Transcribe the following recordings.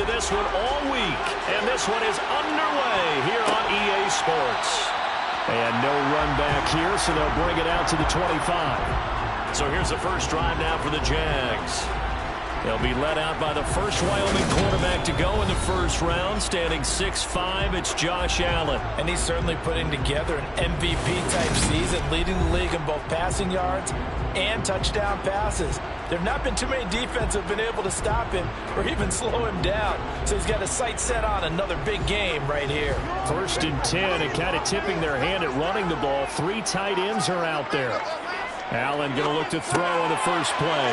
to this one all week. And this one is underway here on EA Sports. And no run back here, so they'll bring it out to the 25. So here's the first drive now for the Jags. They'll be led out by the first Wyoming quarterback to go in the first round. Standing 6'5", it's Josh Allen. And he's certainly putting together an MVP-type season, leading the league in both passing yards and touchdown passes. There have not been too many defenses that have been able to stop him or even slow him down. So he's got his sights set on another big game right here. 1st and 10, and kind of tipping their hand at running the ball. 3 tight ends are out there. Allen going to look to throw on the first play.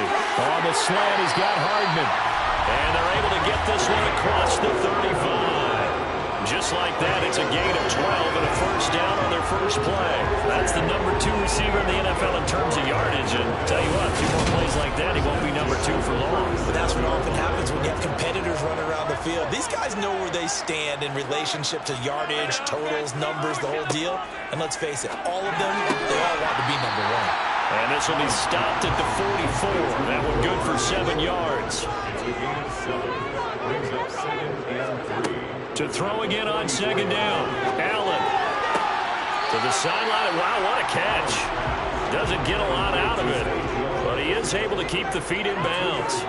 On the slant, he's got Hardman. And they're able to get this one across the 35. Just like that, it's a gain of 12 and a first down on their first play. That's the number 2 receiver in the NFL in terms of yardage. And tell you what, 2 more plays like that, he won't be number 2 for long. But that's what often happens when you have competitors running around the field. These guys know where they stand in relationship to yardage, totals, numbers, the whole deal. And let's face it, all of them, they all want to be number 1. And this will be stopped at the 44. That one good for 7 yards. To throw again on 2nd down. Allen to the sideline. Wow, what a catch. Doesn't get a lot out of it, but he is able to keep the feet in bounds.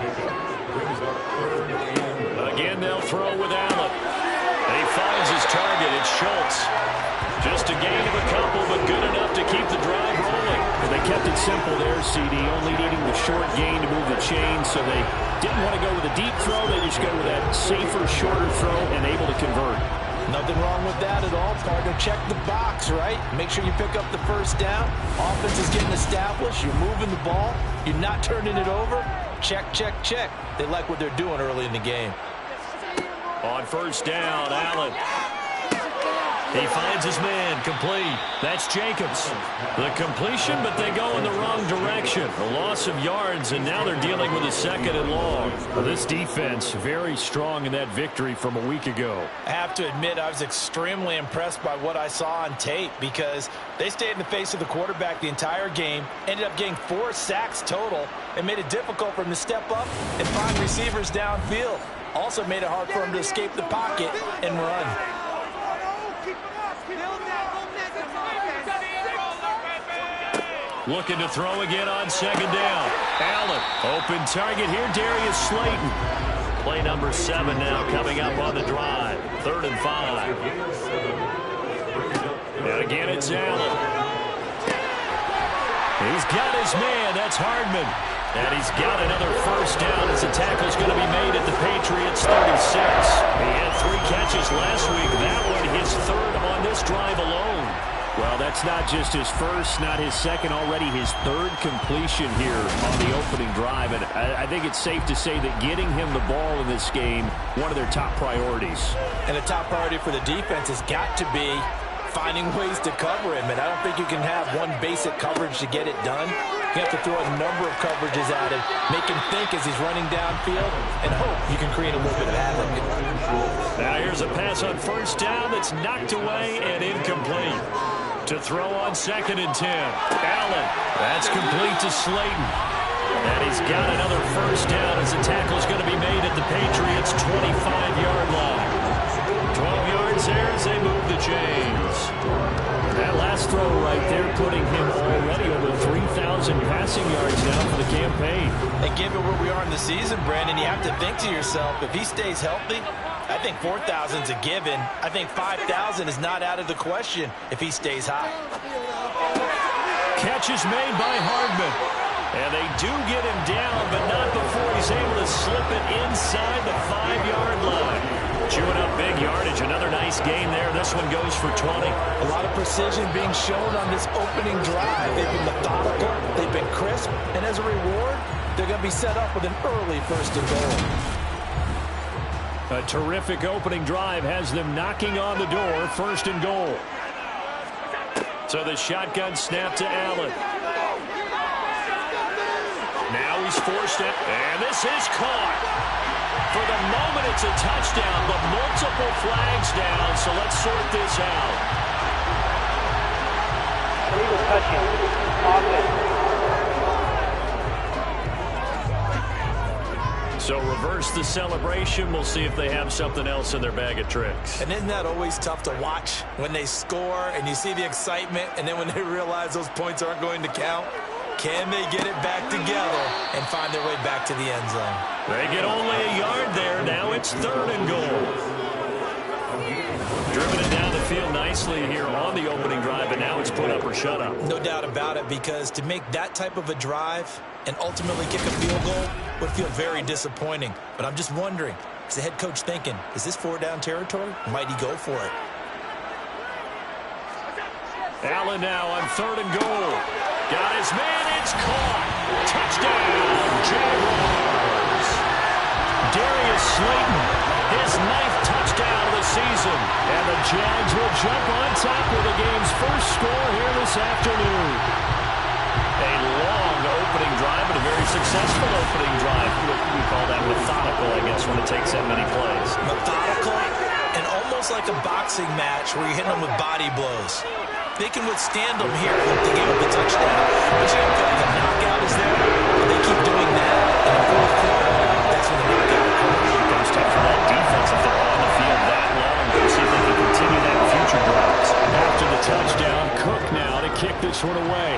Again, they'll throw with Allen. And he finds his target. It's Schultz. Just a gain of a couple, but good enough to keep the drive rolling. And they kept it simple there, CD, only needing the short gain to move the chain, so they didn't want to go with a deep throw. They just go with that safer, shorter throw and able to convert. Nothing wrong with that at all, partner. Check the box, right? Make sure you pick up the first down. Offense is getting established. You're moving the ball. You're not turning it over. Check, check, check. They like what they're doing early in the game. On first down, Allen. He finds his man, complete. That's Jacobs. The completion, but they go in the wrong direction. A loss of yards, and now they're dealing with a 2nd and long. Well, this defense very strong in that victory from a week ago. I have to admit, I was extremely impressed by what I saw on tape because they stayed in the face of the quarterback the entire game, ended up getting 4 sacks total, and made it difficult for him to step up and find receivers downfield. Also made it hard for him to escape the pocket and run. Looking to throw again on 2nd down. Allen, open target here, Darius Slayton. Play number 7 now coming up on the drive. 3rd and 5. And again, it's Allen. He's got his man. That's Hardman. And he's got another first down as the tackle's going to be made at the Patriots 36. He had 3 catches last week. That one his 3rd on this drive alone. Well, that's not just his first, not his second, already his 3rd completion here on the opening drive. And I think it's safe to say that getting him the ball in this game, one of their top priorities. And a top priority for the defense has got to be finding ways to cover him. And I don't think you can have one basic coverage to get it done. You have to throw a number of coverages at him, make him think as he's running downfield, and hope you can create a little bit of havoc. Now here's a pass on first down that's knocked away and incomplete. To throw on 2nd and 10. Allen. That's complete to Slayton. And he's got another first down as the tackle's going to be made at the Patriots' 25-yard line. 12 yards there as they move the chains. That last throw right there putting him already over 3,000 passing yards now for the campaign. And given where we are in the season, Brandon, you have to think to yourself, if he stays healthy, I think 4,000's a given. I think 5,000 is not out of the question if he stays high. Catch is made by Hardman. And they do get him down, but not before he's able to slip it inside the 5-yard line. Chewing up big yardage. Another nice gain there. This one goes for 20. A lot of precision being shown on this opening drive. They've been methodical. They've been crisp. And as a reward, they're going to be set up with an early 1st and goal. A terrific opening drive has them knocking on the door. 1st and goal. So the shotgun snap to Allen. Now he's forced it, and this is caught. For the moment, it's a touchdown, but multiple flags down, so let's sort this out. Illegal touching. Offense. So reverse the celebration. We'll see if they have something else in their bag of tricks. And isn't that always tough to watch when they score and you see the excitement, and then when they realize those points aren't going to count? Can they get it back together and find their way back to the end zone? They get only a yard there. Now it's 3rd and goal. Driven it down the field nicely here on the opening drive, and now it's put up or shut up. No doubt about it, because to make that type of a drive and ultimately kick a field goal would feel very disappointing. But I'm just wondering, is the head coach thinking, is this 4-down territory? Might he go for it? Allen now on 3rd and goal. Got his man. It's caught. Touchdown, Jaguars. Darius Slayton, his 9th touchdown of the season. And the Jags will jump on top with the game's first score here this afternoon. A long opening drive, but a very successful opening drive. We call that methodical, I guess, when it takes that many plays. Methodical and almost like a boxing match where you're hitting them with body blows. They can withstand them here if they give up a touchdown. But you don't feel like a knockout is there. But they keep doing that in the 4th quarter. That's when the knockout occurs. It becomes tough for that defense if they're on the field that long. We'll see if they can continue that in future drives. After the touchdown, Cook now to kick this one away.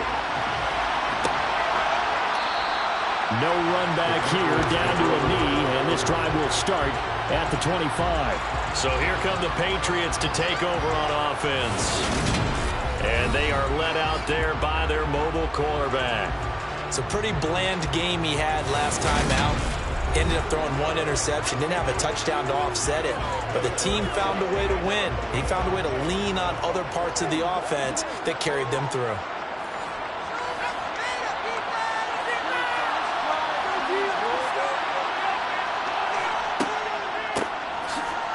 No run back here, down to a knee, and this drive will start at the 25. So here come the Patriots to take over on offense. And they are led out there by their mobile quarterback. It's a pretty bland game he had last time out. Ended up throwing 1 interception. Didn't have a touchdown to offset it. But the team found a way to win. He found a way to lean on other parts of the offense that carried them through.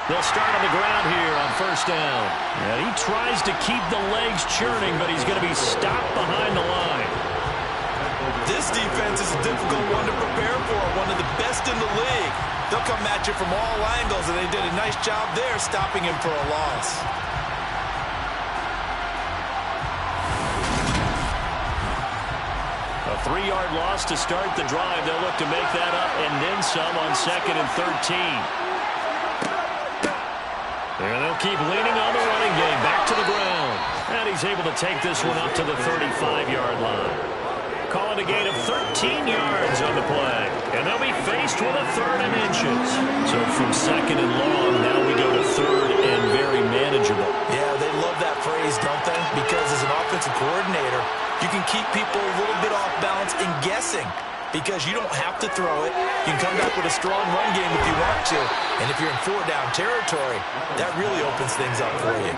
They'll start on the ground here on 1st down. And he tries to keep the legs churning, but he's going to be stopped behind the line. This defense is a difficult one to prepare for, one of the best in the league. They'll come at you from all angles, and they did a nice job there stopping him for a loss. A 3-yard loss to start the drive. They'll look to make that up and then some on 2nd and 13. And they'll keep leaning on the running game. Back to the ground. And he's able to take this one up to the 35-yard line. Calling a gain of 13 yards on the play. And they'll be faced with a 3rd and inches. So from 2nd and long, now we go to 3rd and very manageable. Yeah, they love that phrase, don't they? Because as an offensive coordinator, you can keep people a little bit off balance and guessing. Because you don't have to throw it. You can come back with a strong run game if you want to. And if you're in 4-down territory, that really opens things up for you.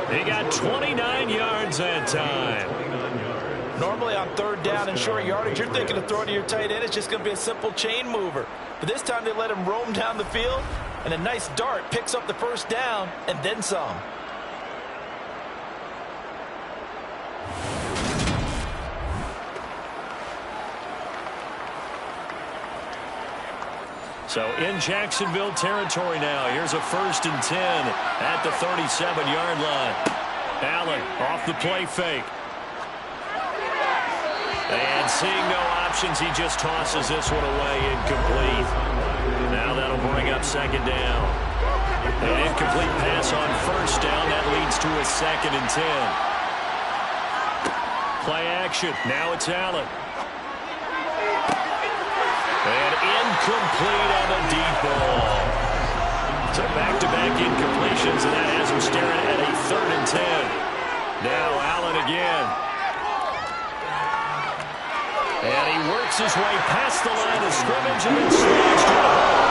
They got 29 yards that time. Normally on 3rd down and short yardage, you're thinking of throwing to your tight end. It's just going to be a simple chain mover. But this time they let him roam down the field, and a nice dart picks up the 1st down and then some. So in Jacksonville territory now. Here's a 1st and 10 at the 37-yard line. Allen off the play fake. And seeing no options, he just tosses this one away, incomplete. Now that'll bring up 2nd down. An incomplete pass on 1st down. That leads to a 2nd and 10. Play action. Now it's Allen. And incomplete on the deep ball. So back-to-back incompletions, and that has him staring at a 3rd and 10. Now Allen again. And he works his way past the line of scrimmage and then slides to the hole.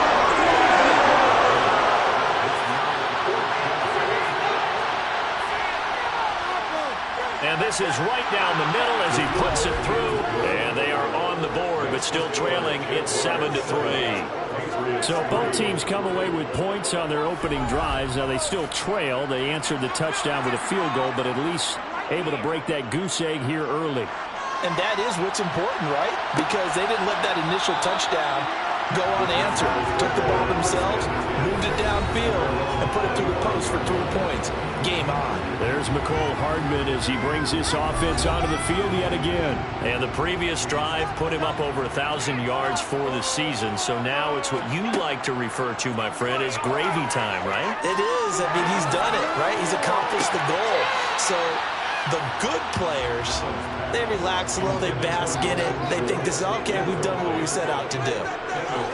And this is right down the middle as he puts it through. And they are on the board, but still trailing. It's 7-3. So both teams come away with points on their opening drives. Now they still trail. They answered the touchdown with a field goal, but at least able to break that goose egg here early. And that is what's important, right? Because they didn't let that initial touchdown go unanswered. Took the ball themselves, moved it downfield. field and put it through the post for 3 points. Game on. There's Mecole Hardman as he brings this offense onto the field yet again. And the previous drive put him up over 1,000 yards for the season. So now it's what you like to refer to, my friend, as gravy time, right? It is. I mean, he's done it, right? He's accomplished the goal. So the good players, they relax a little, they bask in it. They think this is, okay, we've done what we set out to do.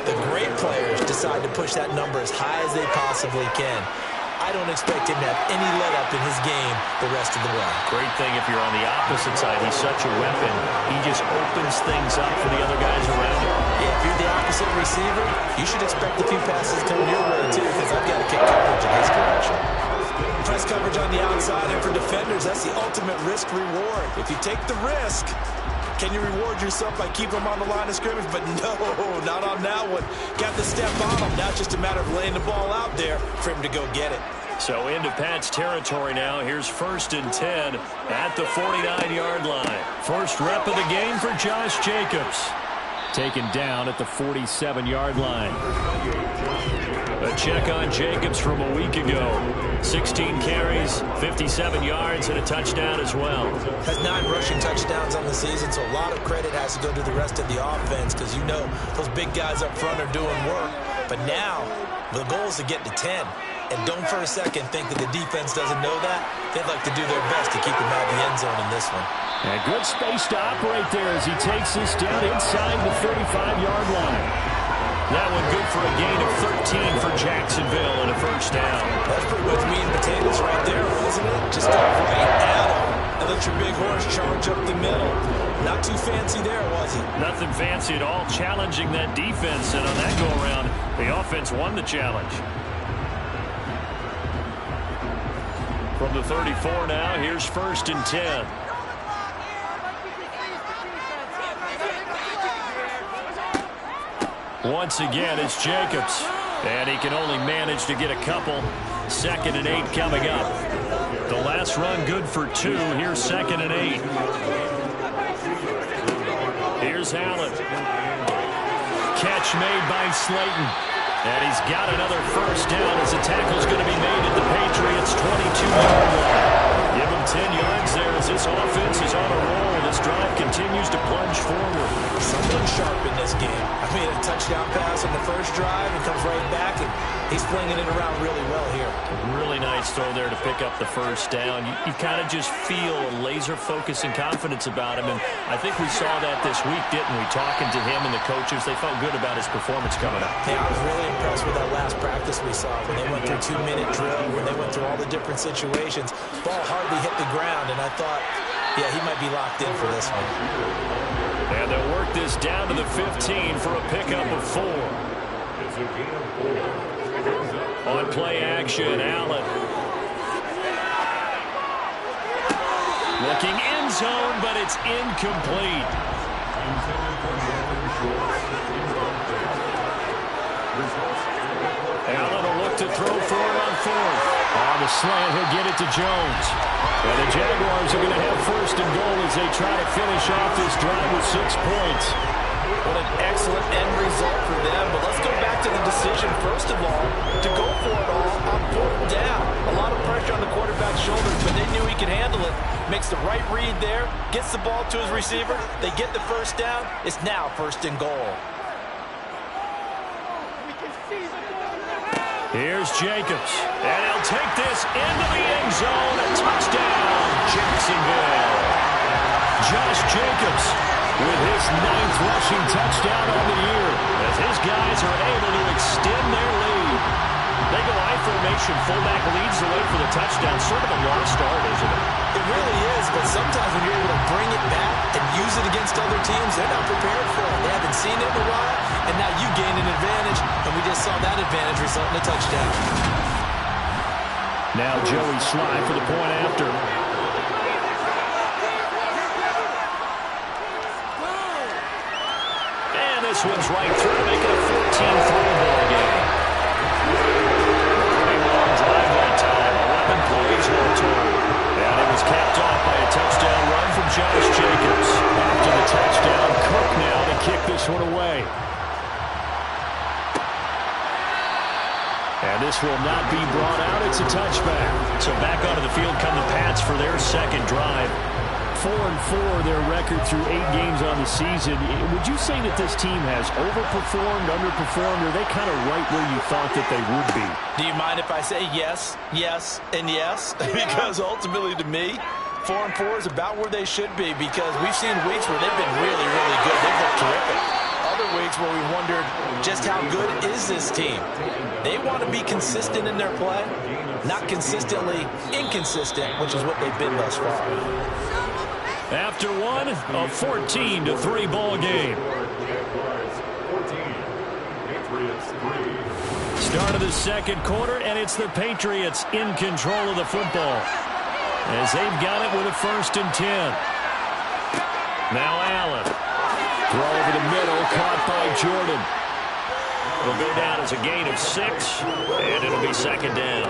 The great players decide to push that number as high as they possibly can. I don't expect him to have any let-up in his game the rest of the way. Great thing if you're on the opposite side. He's such a weapon. He just opens things up for the other guys around him. Yeah, if you're the opposite receiver, you should expect a few passes coming your way, too, because I've got to kick coverage in his direction. Press coverage on the outside, and for defenders, that's the ultimate risk-reward. If you take the risk, can you reward yourself by keeping them on the line of scrimmage? But no, not on that one. Got to step on them. Now it's just a matter of laying the ball out there for him to go get it. So into Pat's territory now. Here's 1st and 10 at the 49-yard line. First rep of the game for Josh Jacobs. Taken down at the 47-yard line. A check on Jacobs from a week ago. 16 carries, 57 yards, and a touchdown as well. Has 9 rushing touchdowns on the season, so a lot of credit has to go to the rest of the offense because you know those big guys up front are doing work. But now the goal is to get to 10. And don't for a second think that the defense doesn't know that. They'd like to do their best to keep him out of the end zone in this one. And good space to operate there as he takes this down inside the 35-yard line. That one good for a gain of 13 for Jacksonville and a first down. That's pretty much meat and potatoes right there, wasn't it? Just go right at him and let your big horse charge up the middle. Not too fancy there, was he? Nothing fancy at all, challenging that defense. And on that go-around, the offense won the challenge. From the 34 now, here's 1st and 10. Once again, it's Jacobs. And he can only manage to get a couple. 2nd and 8 coming up. The last run good for 2. Here's 2nd and 8. Here's Allen. Catch made by Slayton. And he's got another first down as the tackle's going to be made at the Patriots' 22-yard line. Give him 10 yards there as this offense is on a roll. This drive continues to plunge forward. Someone sharp in this game. I mean, a touchdown pass on the first drive and comes right back, and he's flinging it around really well here. Really nice throw there to pick up the first down. You kind of just feel a laser focus and confidence about him, and I think we saw that this week, didn't we? Talking to him and the coaches, they felt good about his performance coming up. Yeah, I was really impressed with that last practice we saw when they went through 2-minute drill, when they went through all the different situations. Ball hardly hit the ground, and I thought, yeah, he might be locked in for this one. And they'll work this down to the 15 for a pickup of 4. On play action, Allen. Looking end zone, but it's incomplete. Allen will look to throw for it on 4th. On the slant, he'll get it to Jones. And the Jaguars are going to have 1st and goal as they try to finish off this drive with 6 points. What an excellent end result for them. But let's go back to the decision, first of all, to go for it all on 4th down. A lot of pressure on the quarterback's shoulders, but they knew he could handle it. Makes the right read there, gets the ball to his receiver. They get the first down. It's now 1st and goal. Here's Jacobs, and he'll take this into the end zone. A touchdown, Jacksonville. Josh Jacobs with his 9th rushing touchdown on the year as his guys are able to extend their lead. They go I formation, fullback leads the way for the touchdown. Sort of a lost art, isn't it? It really is, but sometimes when you're able to bring it back and use it against other teams, they're not prepared for it. They haven't seen it in a while, and now you gain an advantage, and we just saw that advantage result in a touchdown. Now Joey Sly for the point after. And this one's right through, making a 14-3 ball game. Long drive that time, 11 plays all told. And it was capped off by a touchdown run from Josh Jacobs. After the touchdown, Cook now to kick this one away. And this will not be brought out. It's a touchback. So back onto the field come the Pats for their second drive. 4-4 their record through 8 games on the season. Would you say that this team has overperformed, underperformed, or are they kind of right where you thought that they would be? Do you mind if I say yes, yes, and yes? Because ultimately to me, 4-4 is about where they should be, because we've seen weeks where they've been really, really good. They've looked terrific. Other weeks where we wondered just how good is this team. They want to be consistent in their play, not consistently inconsistent, which is what they've been thus far. After one, a 14-3 ball game. Start of the second quarter, and it's the Patriots in control of the football, as they've got it with a 1st and 10. Now Allen. Throw over the middle, caught by Jordan. It'll go down as a gain of 6, and it'll be 2nd down.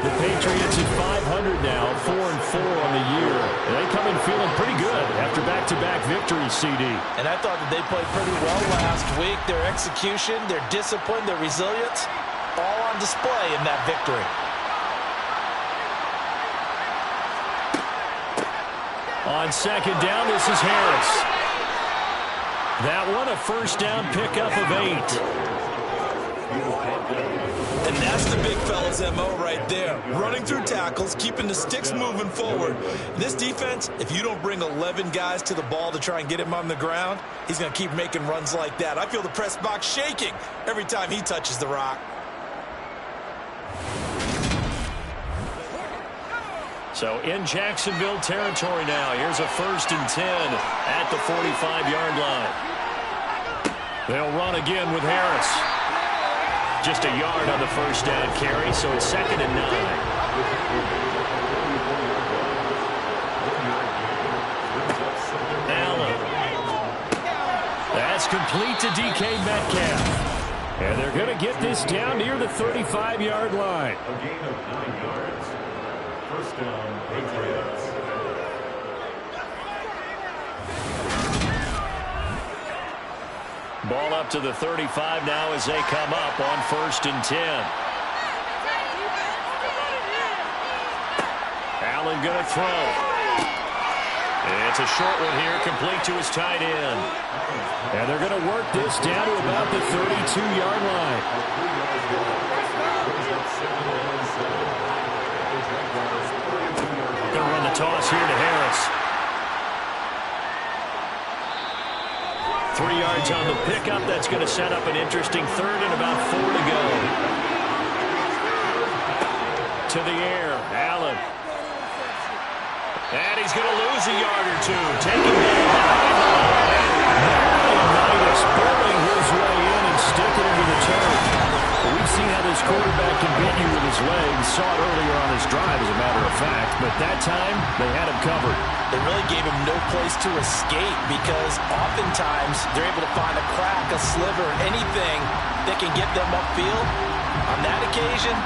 The Patriots at 500 now, 4-4 on the year. They come in feeling pretty good after back-to-back victories, CD. And I thought that they played pretty well last week. Their execution, their discipline, their resilience, all on display in that victory. On 2nd down, this is Harris. That one, a 1st down pickup of 8. And that's the big fella's MO right there. Running through tackles, keeping the sticks moving forward. This defense, if you don't bring 11 guys to the ball to try and get him on the ground, he's going to keep making runs like that. I feel the press box shaking every time he touches the rock. So in Jacksonville territory now. Here's a 1st and 10 at the 45-yard line. They'll run again with Harris. Just a yard on the 1st down carry, so it's 2nd and 9. Allen. That's complete to DK Metcalf. And they're going to get this down near the 35-yard line. A gain of 9 yards. 1st down, Patriots. Ball up to the 35 now as they come up on 1st and 10. Allen going to throw. It's a short one here, complete to his tight end. And they're going to work this down to about the 32-yard line. Going to run the toss here to Harris. 3 yards on the pickup. That's going to set up an interesting 3rd and about 4 to go. To the air, Allen. And he's going to lose a yard or 2. Taking it behind the line. Unitas burrowing his way in and sticking into the turf. We've seen how this quarterback can beat you with his legs. Saw it earlier on his drive, as a matter of fact. But that time, they had him covered. They really gave him no place to escape, because oftentimes they're able to find a crack, a sliver, anything that can get them upfield. On that occasion,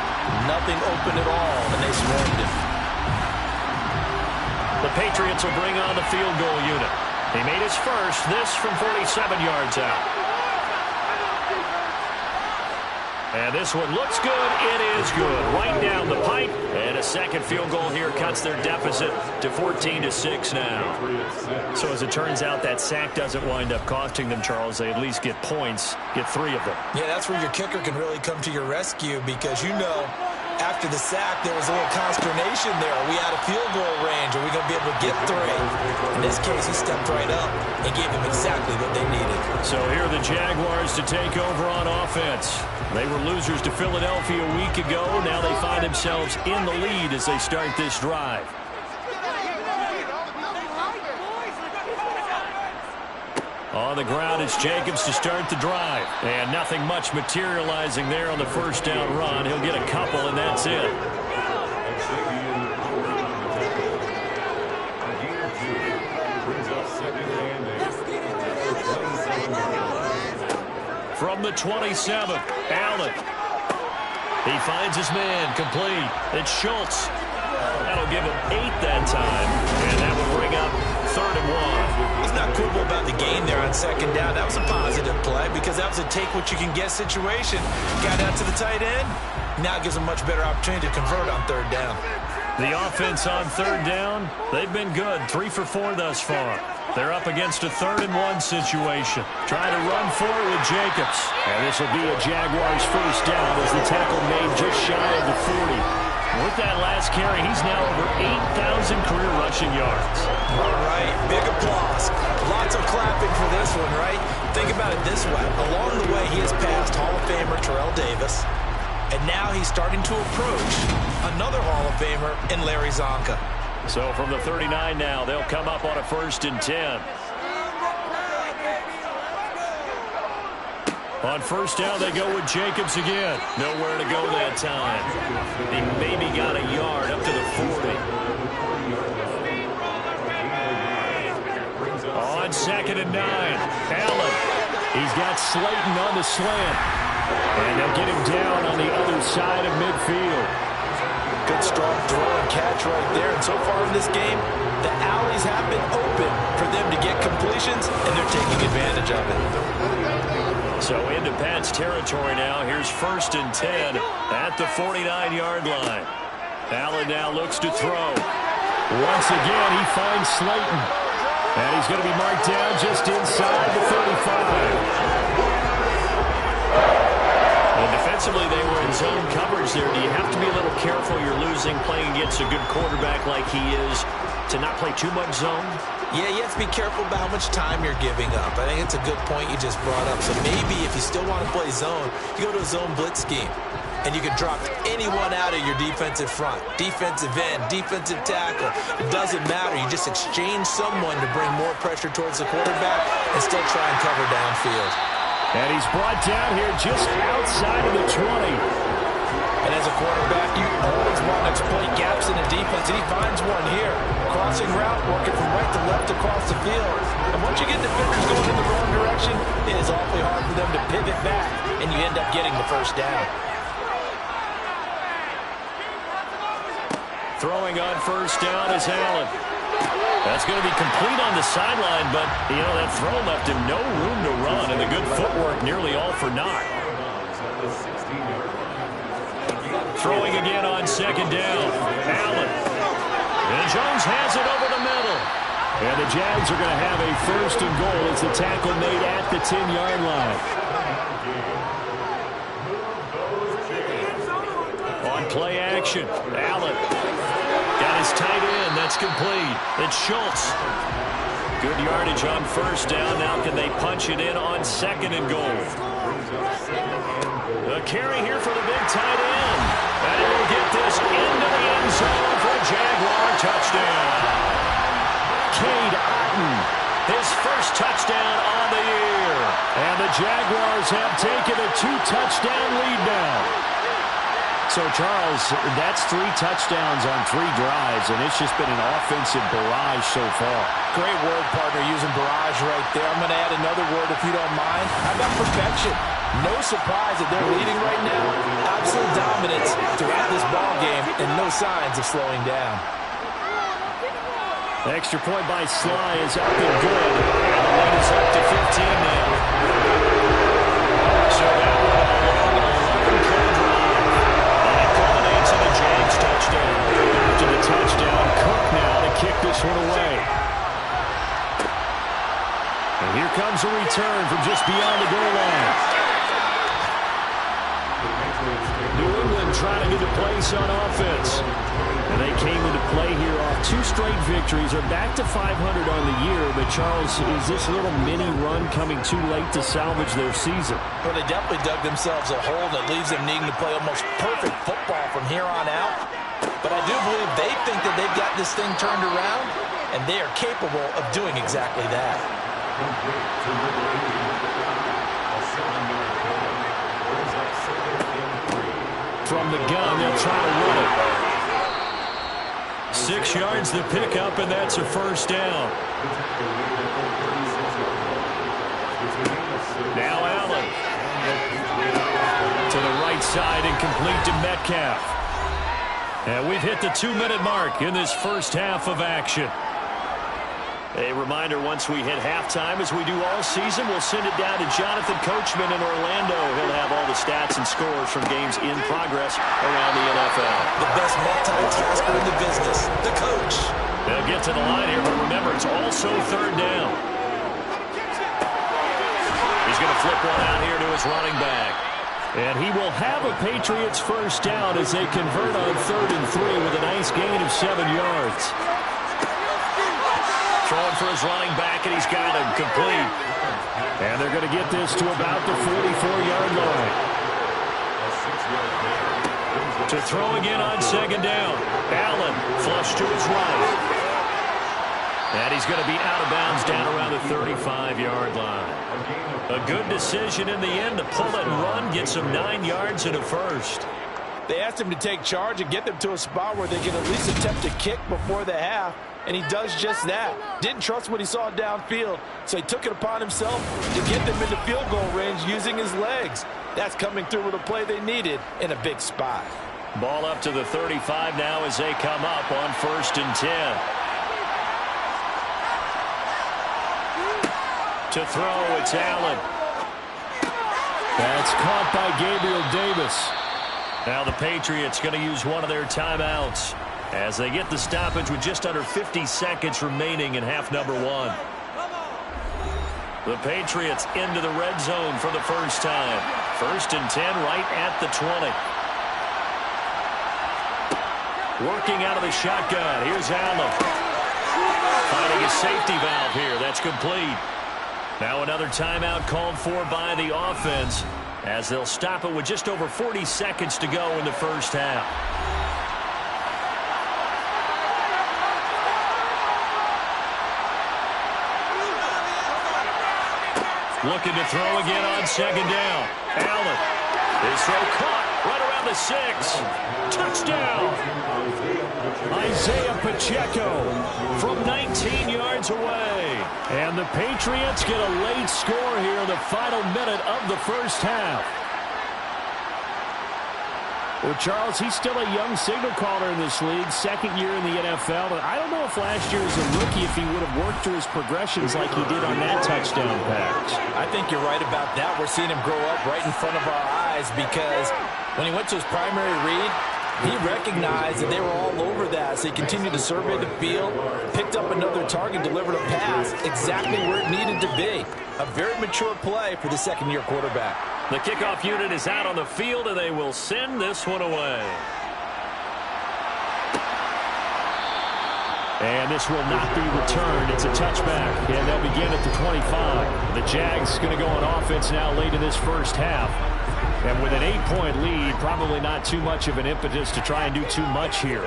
nothing open at all, and they swarmed him. The Patriots will bring on the field goal unit. He made his first, this from 47 yards out. And this one looks good. It is good. Right down the pipe. And a second field goal here cuts their deficit to 14-6 now. So as it turns out, that sack doesn't wind up costing them, Charles. They at least get points, get 3 of them. Yeah, that's where your kicker can really come to your rescue, because you know after the sack there was a little consternation there. Are we out of field goal range? Are we going to be able to get 3? In this case, he stepped right up and gave them exactly what they needed. So here are the Jaguars to take over on offense. They were losers to Philadelphia a week ago. Now they find themselves in the lead as they start this drive. On the ground, it's Jacobs to start the drive. And nothing much materializing there on the 1st down run. He'll get a couple, and that's it. From the 27, Allen. He finds his man, complete. It's Schultz. That'll give him 8 that time. And that will bring up 3rd and 1. He's not quibble about the gain there on 2nd down. That was a positive play, because that was a take-what-you-can-get situation. Got out to the tight end, Now it gives them much better opportunity to convert on third down. The offense on third down, they've been good. 3 for 4 thus far. They're up against a 3rd-and-1 situation. Trying to run forward with Jacobs. And this will be a Jaguars first down as the tackle made just shy of the 40. With that last carry, he's now over 8,000 career rushing yards. All right, big applause. Lots of clapping for this one, right? Think about it this way. Along the way, he has passed Hall of Famer Terrell Davis. And now he's starting to approach another Hall of Famer in Larry Zonka. So from the 39 now, they'll come up on a 1st and 10. On first down, they go with Jacobs again. Nowhere to go that time. He maybe got a yard up to the 40. On 2nd and 9, Allen. He's got Slayton on the slant. And they'll get him down on the other side of midfield. Good strong throw and catch right there. And so far in this game, the alleys have been open for them to get completions, and they're taking advantage of it. So into Pat's territory now. Here's 1st and 10 at the 49-yard line. Allen now looks to throw. Once again, he finds Slayton. And he's going to be marked down just inside the 35. And defensively, they were in zone coverage there. Do you have to be a little careful? You're losing playing against a good quarterback like he is to not play too much zone? Yeah, you have to be careful about how much time you're giving up. I think it's a good point you just brought up. So maybe if you still want to play zone, you go to a zone blitz scheme. And you can drop anyone out of your defensive front. Defensive end, defensive tackle. It doesn't matter. You just exchange someone to bring more pressure towards the quarterback and still try and cover downfield. And he's brought down here just outside of the 20. And as a quarterback, you always want to exploit gaps in the defense, and he finds one here. Crossing route, working from right to left across the field. And once you get defenders going in the wrong direction, it is awfully hard for them to pivot back, and you end up getting the first down. Throwing on first down is Allen. That's going to be complete on the sideline, but, you know, that throw left him no room to run, and the good footwork nearly all for naught. Throwing again on 2nd down. Allen. And Jones has it over the middle. And the Jags are going to have a 1st and goal as the tackle made at the 10-yard line. On play action, Allen. Got his tight end. That's complete. It's Schultz. Good yardage on first down. Now can they punch it in on 2nd and goal? A carry here for the big tight end. And he'll get this into the end zone for a Jaguar touchdown. Cade Otton, his first touchdown on the year. And the Jaguars have taken a 2-touchdown lead now. So, Charles, that's 3 touchdowns on 3 drives, and it's just been an offensive barrage so far. Great word, partner, using barrage right there. I'm going to add another word if you don't mind. How about perfection? No surprise that they're leading right now. Absolute dominance throughout this ball game, and no signs of slowing down. The extra point by Sly is up and good. And the lead is up to 15 now. So that one along an 11-play drive. And it culminates in a Jags touchdown. After the touchdown, Cook now to kick this one away. And here comes a return from just beyond the goal line. New England trying to get a place on offense. And they came into play here off 2 straight victories. Are back to 500 on the year. But, Charles, is this little mini run coming too late to salvage their season? Well, they definitely dug themselves a hole that leaves them needing to play almost perfect football from here on out. But I do believe they think that they've got this thing turned around, and they are capable of doing exactly that. From the gun, they'll try to run it. 6 yards to pick up, and that's a first down. Now Allen. To the right side and complete to Metcalf. And we've hit the 2-minute mark in this first half of action. A reminder, once we hit halftime, as we do all season, we'll send it down to Jonathan Coachman in Orlando. He'll have all the stats and scores from games in progress around the NFL. The best multitasker in the business, the coach. They'll get to the line here, but remember, it's also third down. He's going to flip one out here to his running back. And he will have a Patriots first down as they convert on 3rd and 3 with a nice gain of 7 yards. Throwing for his running back, and he's got him complete. And they're going to get this to about the 44-yard line. To throw again on 2nd down. Allen flush to his right. And he's going to be out of bounds down around the 35-yard line. A good decision in the end to pull it and run, get some 9 yards and a first. They asked him to take charge and get them to a spot where they can at least attempt to kick before the half, and he does just that. Didn't trust what he saw downfield, so he took it upon himself to get them into field goal range using his legs. That's coming through with a play they needed in a big spot. Ball up to the 35 now as they come up on 1st and 10. To throw, it's Allen. That's caught by Gabriel Davis. Now the Patriots going to use one of their timeouts as they get the stoppage with just under 50 seconds remaining in half number 1. The Patriots into the red zone for the first time. 1st and 10 right at the 20. Working out of the shotgun. Here's Allen. Finding a safety valve here. That's complete. Now another timeout called for by the offense as they'll stop it with just over 40 seconds to go in the first half. Looking to throw again on 2nd down. Allen. His throw caught right around the 6. Touchdown. Isaiah Pacheco from 19 yards away. And the Patriots get a late score here in the final minute of the first half. Well, Charles, he's still a young signal caller in this league, 2nd year in the NFL. But I don't know if last year as a rookie, if he would have worked through his progressions like he did on that touchdown pass. I think you're right about that. We're seeing him grow up right in front of our eyes because when he went to his primary read, he recognized that they were all over that, so he continued to survey the field, picked up another target, delivered a pass exactly where it needed to be. A very mature play for the 2nd-year quarterback. The kickoff unit is out on the field, and they will send this one away. And this will not be returned. It's a touchback, and they'll begin at the 25. The Jags going to go on offense now late in this first half. And with an 8-point lead, probably not too much of an impetus to try and do too much here.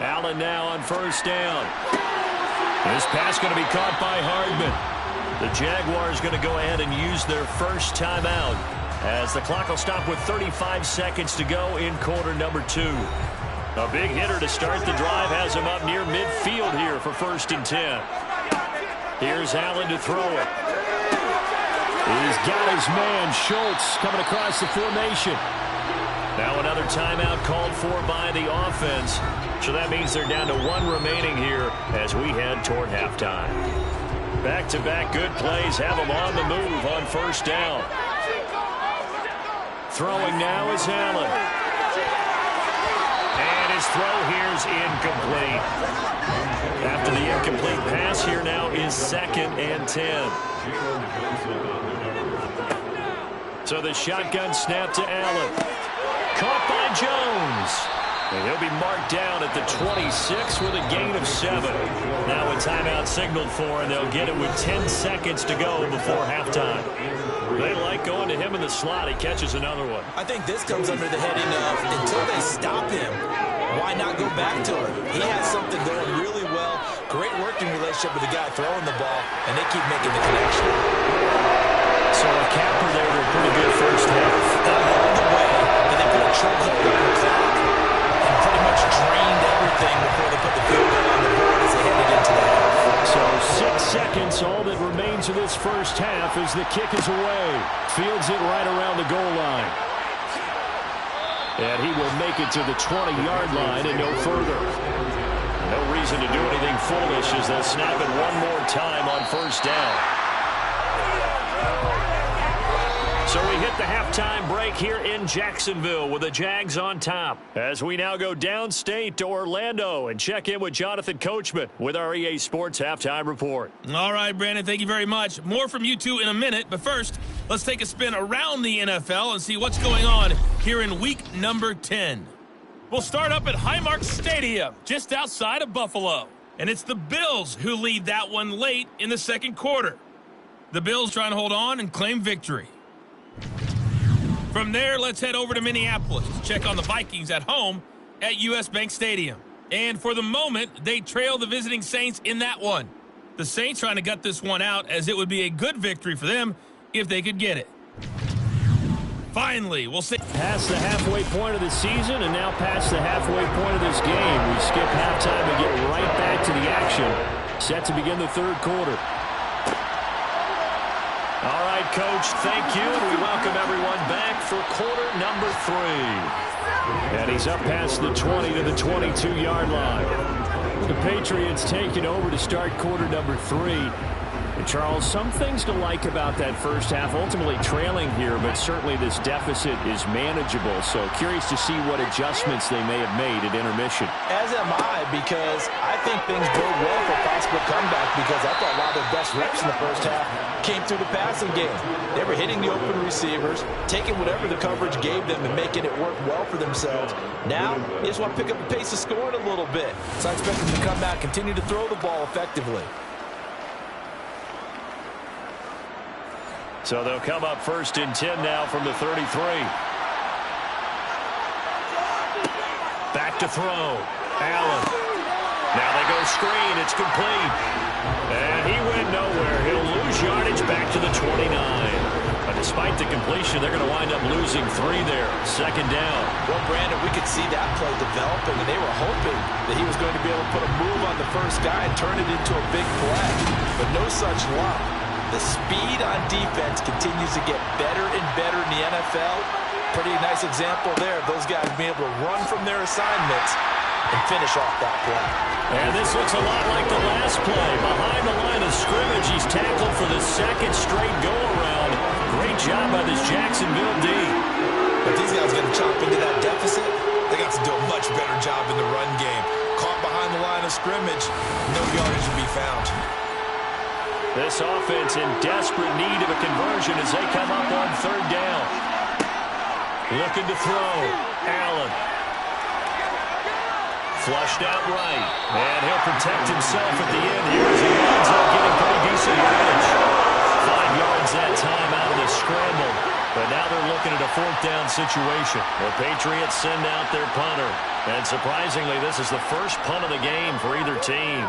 Allen now on 1st down. This pass going to be caught by Hardman. The Jaguars going to go ahead and use their first timeout as the clock will stop with 35 seconds to go in quarter number 2. A big hitter to start the drive has him up near midfield here for 1st and 10. Here's Allen to throw it. He's got his man, Schultz, coming across the formation. Now another timeout called for by the offense. So that means they're down to 1 remaining here as we head toward halftime. Back-to-back good plays have them on the move on 1st down. Throwing now is Allen. And his throw here is incomplete. After the incomplete pass, here now is 2nd and 10. So the shotgun snap to Allen. Caught by Jones. And he'll be marked down at the 26 with a gain of 7. Now a timeout signaled for, and they'll get it with 10 seconds to go before halftime. They like going to him in the slot. He catches another one. I think this comes under the heading of until they stop him, why not go back to him? He has something going really well. Great working relationship with the guy throwing the ball, and they keep making the connection. So a capper there to a pretty good first half. All the way, and they put a chokehold on the clock and pretty much drained everything before they put the field goal on the board as they headed into the half. So 6 seconds, all that remains of this first half as the kick is away. Fields it right around the goal line. And he will make it to the 20-yard line and no further. No reason to do anything foolish as they'll snap it one more time on first down. So we hit the halftime break here in Jacksonville with the Jags on top. As we now go downstate to Orlando and check in with Jonathan Coachman with our EA Sports Halftime Report. All right, Brandon, thank you very much. More from you two in a minute, but first, let's take a spin around the NFL and see what's going on here in week number 10. We'll start up at Highmark Stadium, just outside of Buffalo. And it's the Bills who lead that one late in the second quarter. The Bills trying to hold on and claim victory. From there, let's head over to Minneapolis to check on the Vikings at home at US Bank Stadium. And for the moment, they trail the visiting Saints in that one. The Saints trying to gut this one out as it would be a good victory for them if they could get it. Finally, we'll see. Past the halfway point of the season and now past the halfway point of this game. We skip halftime and get right back to the action. Set to begin the third quarter. All right, Coach, thank you, and we welcome everyone back for quarter number 3. And he's up past the 20 to the 22-yard line. The Patriots taking over to start quarter number 3. And Charles, some things to like about that first half. Ultimately trailing here, but certainly this deficit is manageable. So curious to see what adjustments they may have made at intermission. As am I, because I think things bode well for a possible comeback, because I thought a lot of their best reps in the first half came through the passing game. They were hitting the open receivers, taking whatever the coverage gave them and making it work well for themselves. Now, they just want to pick up the pace of scoring a little bit. So I expect them to come back, continue to throw the ball effectively. So they'll come up first and 10 now from the 33. Back to throw. Allen. Now they go screen. It's complete. And he went nowhere. He'll lose yardage back to the 29. But despite the completion, they're going to wind up losing 3 there. Second down. Well, Brandon, we could see that play developing, and they were hoping that he was going to be able to put a move on the first guy and turn it into a big play. But no such luck. The speed on defense continues to get better and better in the NFL. Pretty nice example there of those guys being able to run from their assignments and finish off that play. And this looks a lot like the last play. Behind the line of scrimmage, he's tackled for the second straight go-around. Great job by this Jacksonville D. But these guys going to chop into that deficit. They got to do a much better job in the run game. Caught behind the line of scrimmage, no yardage to be found. This offense in desperate need of a conversion as they come up on third down. Looking to throw. Allen. Flushed out right. And he'll protect himself at the end here as he ends up getting pretty decent yardage. 5 yards that time out of the scramble. But now they're looking at a fourth down situation. The Patriots send out their punter. And surprisingly, this is the first punt of the game for either team.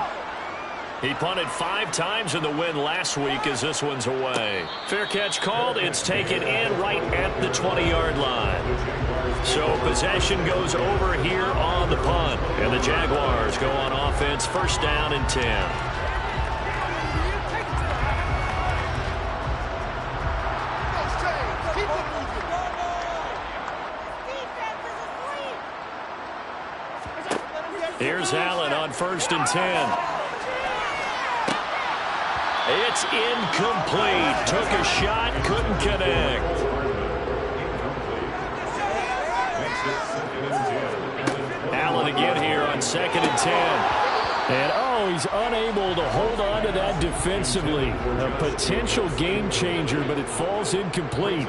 He punted 5 times in the win last week as this one's away. Fair catch called. It's taken in right at the 20-yard line. So possession goes over here on the punt. And the Jaguars go on offense, first down and 10. Here's Allen on first and 10. It's incomplete. Took a shot, couldn't connect. Allen again here on second and 10. And, he's unable to hold on to that defensively. A potential game changer, but it falls incomplete.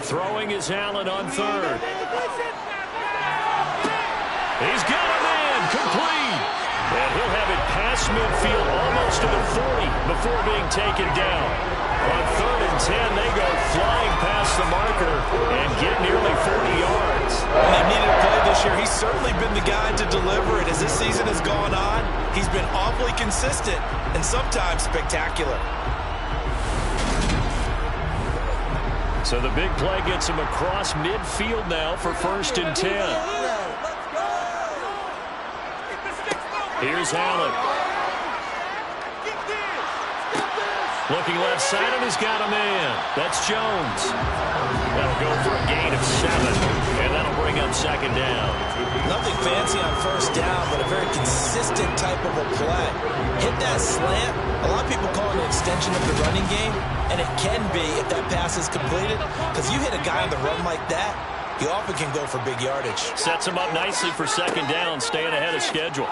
Throwing is Allen on third. He's got a man, complete. And he'll have it past midfield, almost to the 40 before being taken down. On third and 10, they go flying past the marker and get nearly 40 yards. When they needed a play this year, he's certainly been the guy to deliver it. As this season has gone on, he's been awfully consistent and sometimes spectacular. So the big play gets him across midfield now for first and 10. Here's Allen. Looking left side, and he's got a man. That's Jones. That'll go for a gain of 7. And that'll bring bring up second down. Nothing fancy on first down, but a very consistent type of a play. Hit that slant. A lot of people call it an extension of the running game, and it can be if that pass is completed, because you hit a guy on the run like that, he often can go for big yardage. Sets him up nicely for second down, staying ahead of schedule.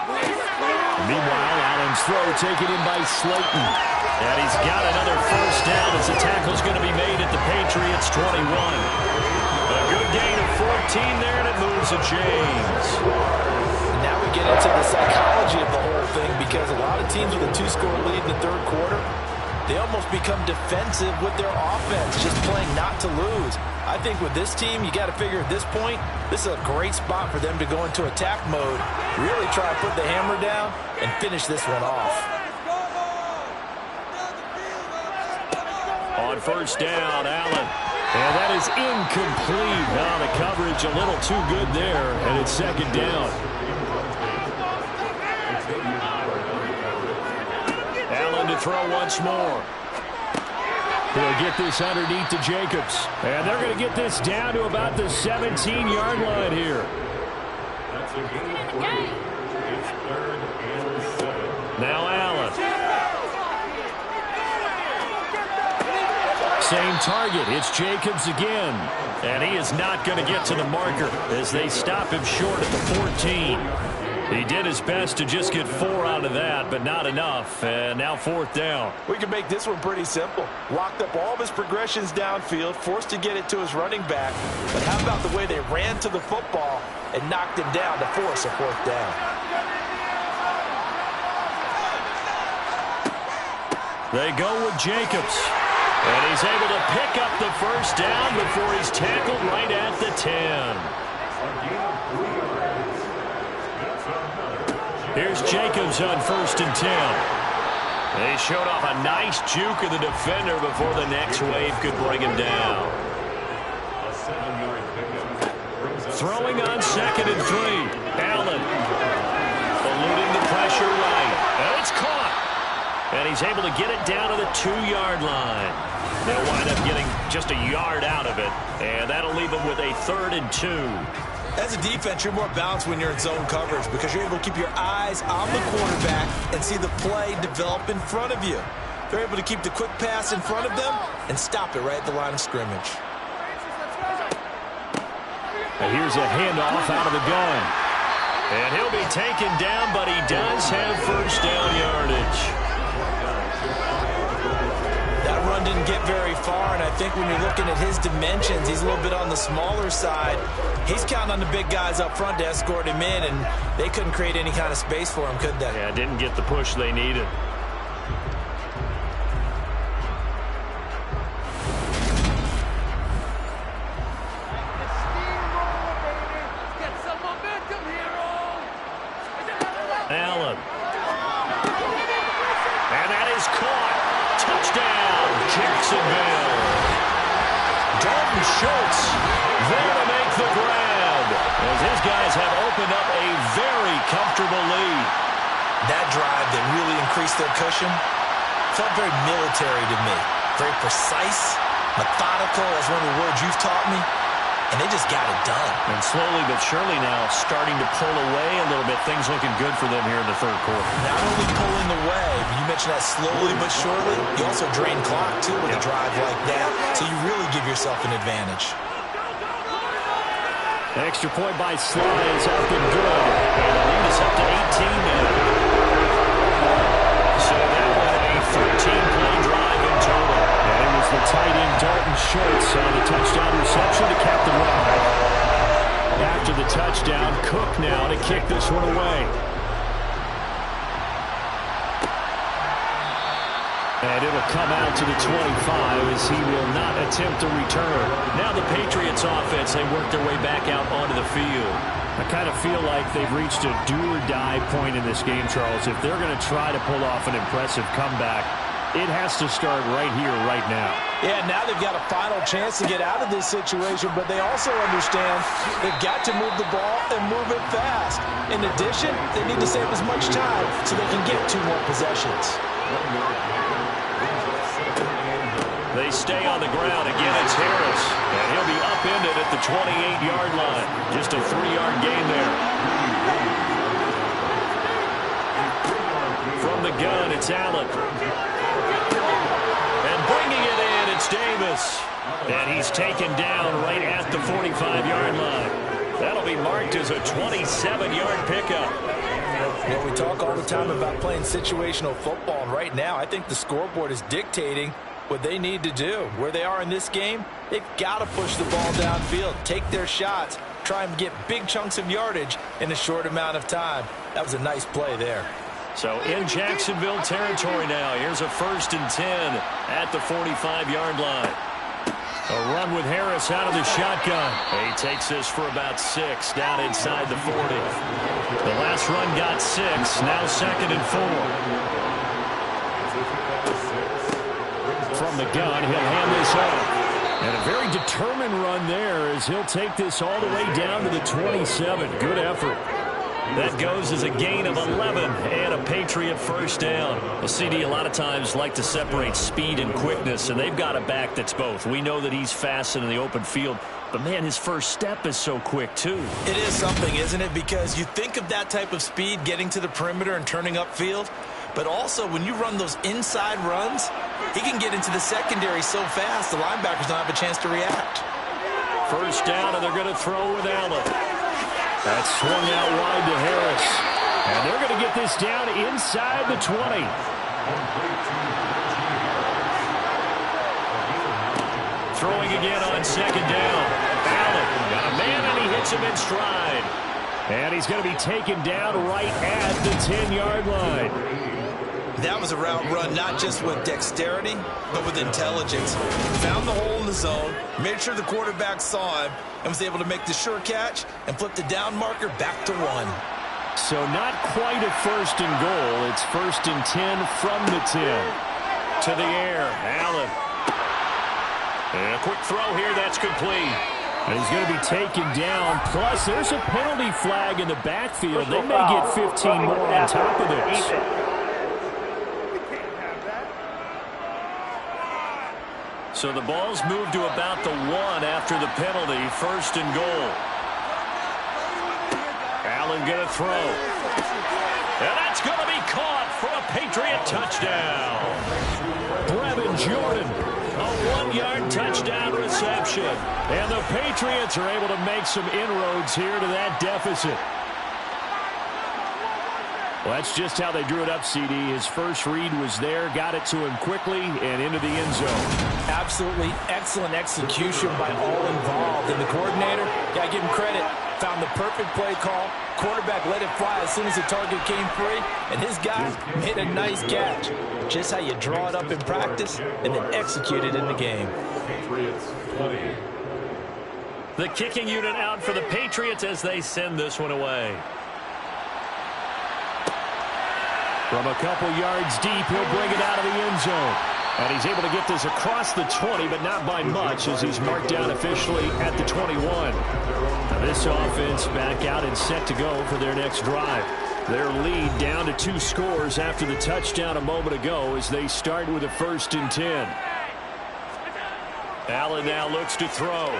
Meanwhile, Allen's throw taken in by Slayton. And he's got another first down as the tackle's going to be made at the Patriots 21. A good gain of 14 there, and it moves to James. Now we get into the psychology of the whole thing, because a lot of teams with a 2-score lead in the third quarter, they almost become defensive with their offense, just playing not to lose. I think with this team, you got to figure at this point, this is a great spot for them to go into attack mode, really try to put the hammer down and finish this one off. On first down, Allen. And that is incomplete. Now the coverage a little too good there, and it's second down. Allen to throw once more. He'll get this underneath to Jacobs. And they're going to get this down to about the 17-yard line here. That's a good play. It's 3rd and 7. Now Allen. Same target. It's Jacobs again. And he is not going to get to the marker as they stop him short at the 14. He did his best to just get 4 out of that, but not enough. And now 4th down. We can make this one pretty simple. Locked up all of his progressions downfield, forced to get it to his running back. But how about the way they ran to the football and knocked him down to force a 4th down? They go with Jacobs. And he's able to pick up the first down before he's tackled right at the 10. Here's Jacobs on 1st and 10. They showed off a nice juke of the defender before the next wave could bring him down. A 7-yard pickup. Throwing on 2nd and 3. Allen eluding the pressure right. And it's caught. And he's able to get it down to the 2-yard line. They'll wind up getting just a yard out of it. And that'll leave them with a 3rd and 2. As a defense, you're more balanced when you're in zone coverage because you're able to keep your eyes on the quarterback and see the play develop in front of you. They're able to keep the quick pass in front of them and stop it right at the line of scrimmage. And here's a handoff out of the gun. And he'll be taken down, but he does have first down yardage. That run didn't get very far, and I think when you're looking at his dimensions, he's a little bit on the smaller side. He's counting on the big guys up front to escort him in, and they couldn't create any kind of space for him, could they? Yeah, didn't get the push they needed. Allen. And that is caught. Touchdown, Jacksonville. Dalton Schultz there to make the grab, as his guys have opened up a very comfortable lead. That drive that really increased their cushion felt very military to me. Very precise, methodical, that's one of the words you've taught me. And they just got it done. And slowly but surely now starting to pull away a little bit. Things looking good for them here in the third quarter. Not only pulling away, but you mentioned that slowly but surely. You also drain clock, too, with a drive like that. So you really give yourself an advantage. Extra point by Sly is up and good. And the lead is up to 18 now. So that was a 13-play drive in total. And it was the tight end Dalton Schultz on the touchdown reception to cap the ride. After the touchdown, Cook now to kick this one away. And it'll come out to the 25 as he will not attempt to return. Now the Patriots offense, they work their way back out onto the field. I kind of feel like they've reached a do-or-die point in this game, Charles. If they're going to try to pull off an impressive comeback, it has to start right here, right now. Yeah, now they've got a final chance to get out of this situation, but they also understand they've got to move the ball and move it fast. In addition, they need to save as much time so they can get 2 more possessions. They stay on the ground. Again, it's Harris. And he'll be upended at at the 28-yard line. Just a 3-yard gain there. From the gun, it's Allen. And bringing it in, it's Davis. And he's taken down right at the 45-yard line. That'll be marked as a 27-yard pickup. Well, we talk all the time about playing situational football, and right now I think the scoreboard is dictating what they need to do. Where they are in this game, they've got to push the ball downfield, take their shots, try and get big chunks of yardage in a short amount of time. That was a nice play there. So in Jacksonville territory now, here's a 1st and 10 at the 45-yard line. A run with Harris out of the shotgun. He takes this for about 6 down inside the 40. The last run got 6. Now 2nd and 4. From the gun, he'll hand this off. And a very determined run there as he'll take this all the way down to the 27. Good effort. That goes as a gain of 11 and a Patriot 1st down. Well, CD, a lot of times like to separate speed and quickness, and they've got a back that's both. We know that he's fast in the open field, but, man, his first step is so quick, too. It is something, isn't it? Because you think of that type of speed getting to the perimeter and turning upfield, but also when you run those inside runs, he can get into the secondary so fast the linebackers don't have a chance to react. 1st down, and they're going to throw with Allen. That's swung out wide to Harris. And they're going to get this down inside the 20. Throwing again on 2nd down. Allen got a man, and he hits him in stride. And he's going to be taken down right at the 10-yard line. That was a route run not just with dexterity, but with intelligence. Found the hole in the zone, made sure the quarterback saw him, and was able to make the sure catch and flip the down marker back to 1. So not quite a 1st and goal. It's 1st and 10 from the 10. To the air, Allen. And a quick throw here, that's complete. And he's going to be taken down. Plus, there's a penalty flag in the backfield. They may get 15 more on top of this. So the ball's moved to about the 1 after the penalty. 1st and goal. Allen going to throw. And that's going to be caught for a Patriot touchdown. Brevin Jordan, a 1-yard touchdown reception. And the Patriots are able to make some inroads here to that deficit. Well, that's just how they drew it up, CD. His first read was there, got it to him quickly, and into the end zone. Absolutely excellent execution by all involved. And the coordinator, got to give him credit, found the perfect play call. Quarterback let it fly as soon as the target came free, and his guy made a nice catch. Just how you draw it up in practice and then execute it in the game. The kicking unit out for the Patriots as they send this one away. From a couple yards deep, he'll bring it out of the end zone. And he's able to get this across the 20, but not by much as he's marked down officially at the 21. Now this offense back out and set to go for their next drive. Their lead down to 2 scores after the touchdown a moment ago as they start with a 1st and 10. Allen now looks to throw.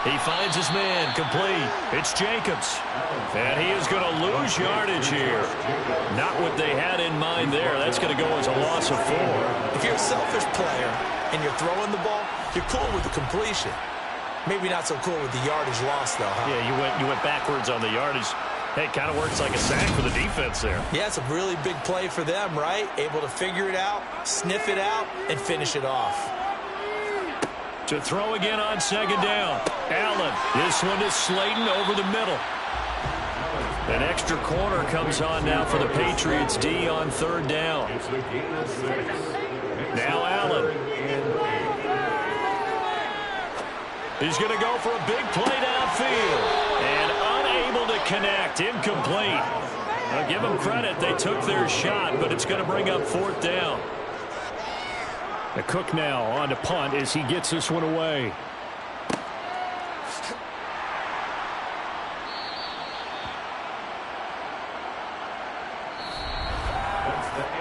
He finds his man, complete. It's Jacobs. And he is going to lose yardage here. Not what they had in mind there. That's going to go as a loss of 4. If you're a selfish player and you're throwing the ball, you're cool with the completion. Maybe not so cool with the yardage loss, though, huh? Yeah, you went backwards on the yardage. Hey, it kind of works like a sack for the defense there. Yeah, it's a really big play for them, right? Able to figure it out, sniff it out, and finish it off. To throw again on 2nd down. Allen. This one is Slayton over the middle. An extra corner comes on now for the Patriots D on 3rd down. Now Allen. He's going to go for a big play downfield. And unable to connect. Incomplete. I'll give them credit. They took their shot, but it's going to bring up 4th down. The Cook now on to punt as he gets this one away.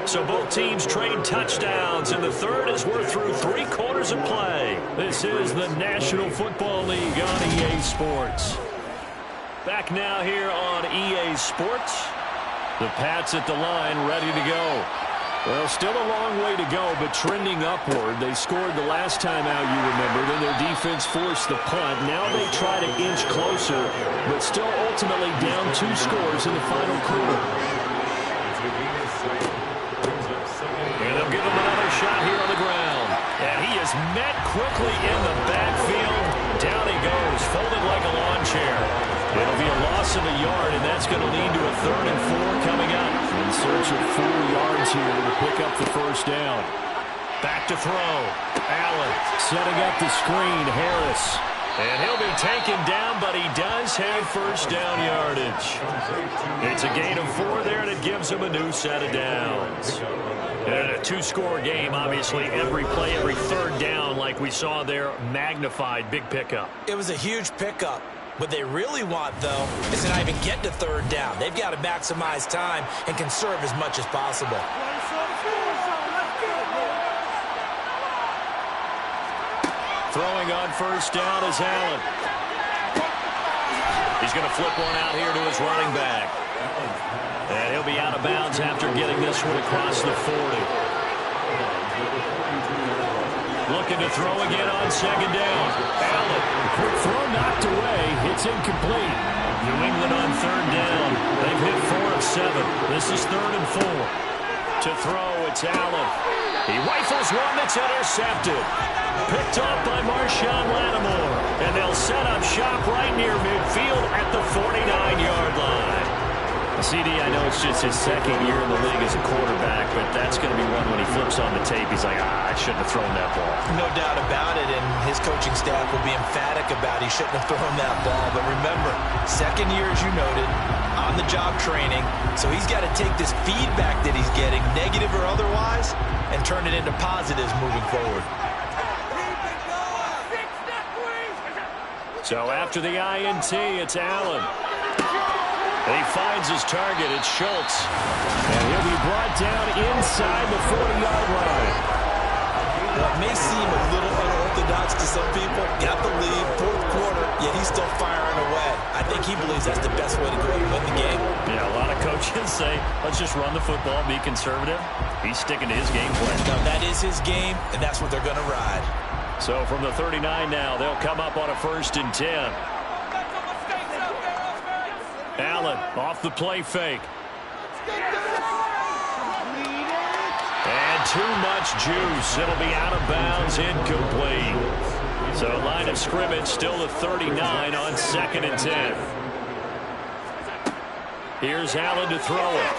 So both teams trade touchdowns, and the third as we're through 3 quarters of play. This is the National Football League on EA Sports. Back now here on EA Sports. The Pats at the line, ready to go. Well, still a long way to go, but trending upward. They scored the last time out, you remember. Then their defense forced the punt. Now they try to inch closer, but still ultimately down 2 scores in the final quarter. And they'll give him another shot here on the ground. And he is met quickly in the backfield. Down he goes, folded like a lawn chair. It'll be a loss of a yard, and that's going to lead to a 3rd and 4 coming up. In search of 4 yards here to pick up the first down. Back to throw. Allen setting up the screen. Harris. And he'll be taken down, but he does have first down yardage. It's a gain of 4 there, and it gives him a new set of downs. And a 2-score game, obviously, every play, every 3rd down, like we saw there, magnified, big pickup. It was a huge pickup. What they really want, though, is to not even get to 3rd down. They've got to maximize time and conserve as much as possible. Throwing on first down is Allen. He's going to flip one out here to his running back. And he'll be out of bounds after getting this one across the 40. Looking to throw again on 2nd down. Allen. Quick throw knocked away. It's incomplete. New England on 3rd down. They've hit 4 of 7. This is 3rd and 4. To throw, it's Allen. He rifles one that's intercepted. Picked off by Marshawn Lattimore. And they'll set up shop right near midfield at the 49-yard line. CD, I know it's just his 2nd year in the league as a quarterback, but that's going to be one when he flips on the tape. He's like, I shouldn't have thrown that ball. No doubt about it, and his coaching staff will be emphatic about he shouldn't have thrown that ball. But remember, 2nd year, as you noted, on-the-job training, so he's got to take this feedback that he's getting, negative or otherwise, and turn it into positives moving forward. So after the INT, it's Allen. And he finds his target. It's Schultz. And he'll be brought down inside the 40-yard line. Well, it may seem a little unorthodox to some people. Got the lead, 4th quarter, yet he's still firing away. I think he believes that's the best way to go and win the game. Yeah, a lot of coaches say, let's just run the football, be conservative. He's sticking to his game plan. No, that is his game, and that's what they're going to ride. So from the 39 now, they'll come up on a 1st and 10. Allen off the play fake. And too much juice. It'll be out of bounds, incomplete. So line of scrimmage still the 39 on 2nd and 10. Here's Allen to throw it.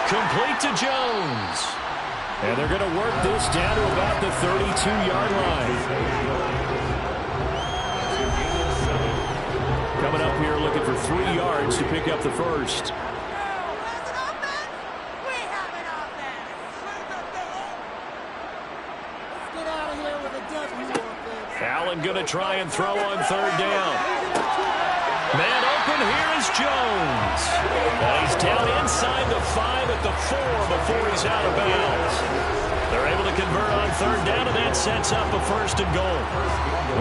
Complete to Jones. And they're going to work this down to about the 32-yard line. Coming up here looking for 3 yards to pick up the first. Allen going to try and throw on 3rd down. Man open, here is Jones. And he's down inside the 5 at the 4 before he's out of bounds. They're able to convert on 3rd down, and that sets up a 1st and goal.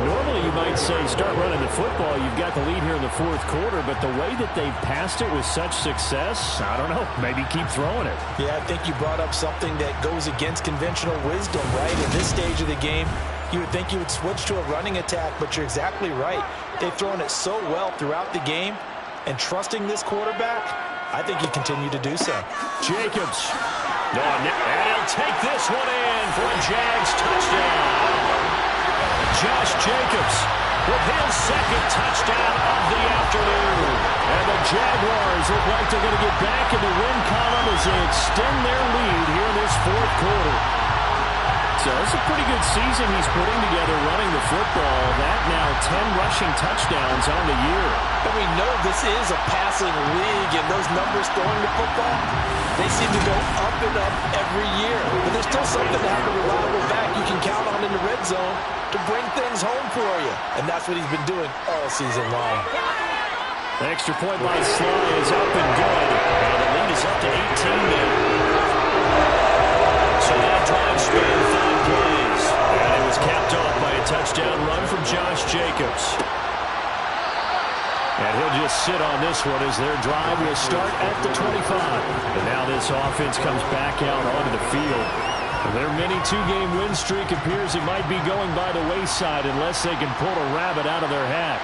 Normally you might say start running the football. You've got the lead here in the 4th quarter, but the way that they've passed it with such success, I don't know, maybe keep throwing it. Yeah, I think you brought up something that goes against conventional wisdom, right? In this stage of the game, you would think you would switch to a running attack, but you're exactly right. They've thrown it so well throughout the game, and trusting this quarterback, I think you continue to do so. Jacobs. And he'll take this one in for a Jags touchdown. Josh Jacobs with his 2nd touchdown of the afternoon. And the Jaguars look like they're going to get back in the win column as they extend their lead here in this 4th quarter. So it's a pretty good season he's putting together running the football. That now 10 rushing touchdowns on the year. And we know this is a passing league, and those numbers throwing the football, they seem to go up and up every year. But there's still something to have a reliable back you can count on in the red zone to bring things home for you. And that's what he's been doing all season long. The extra point by Sly is up and good. And the lead is up to 18 now. So that drive spanned 5 plays. And it was capped off by a touchdown run from Josh Jacobs. And he'll just sit on this one as their drive will start at the 25. And now this offense comes back out onto the field. Their mini 2-game win streak appears it might be going by the wayside unless they can pull a rabbit out of their hat.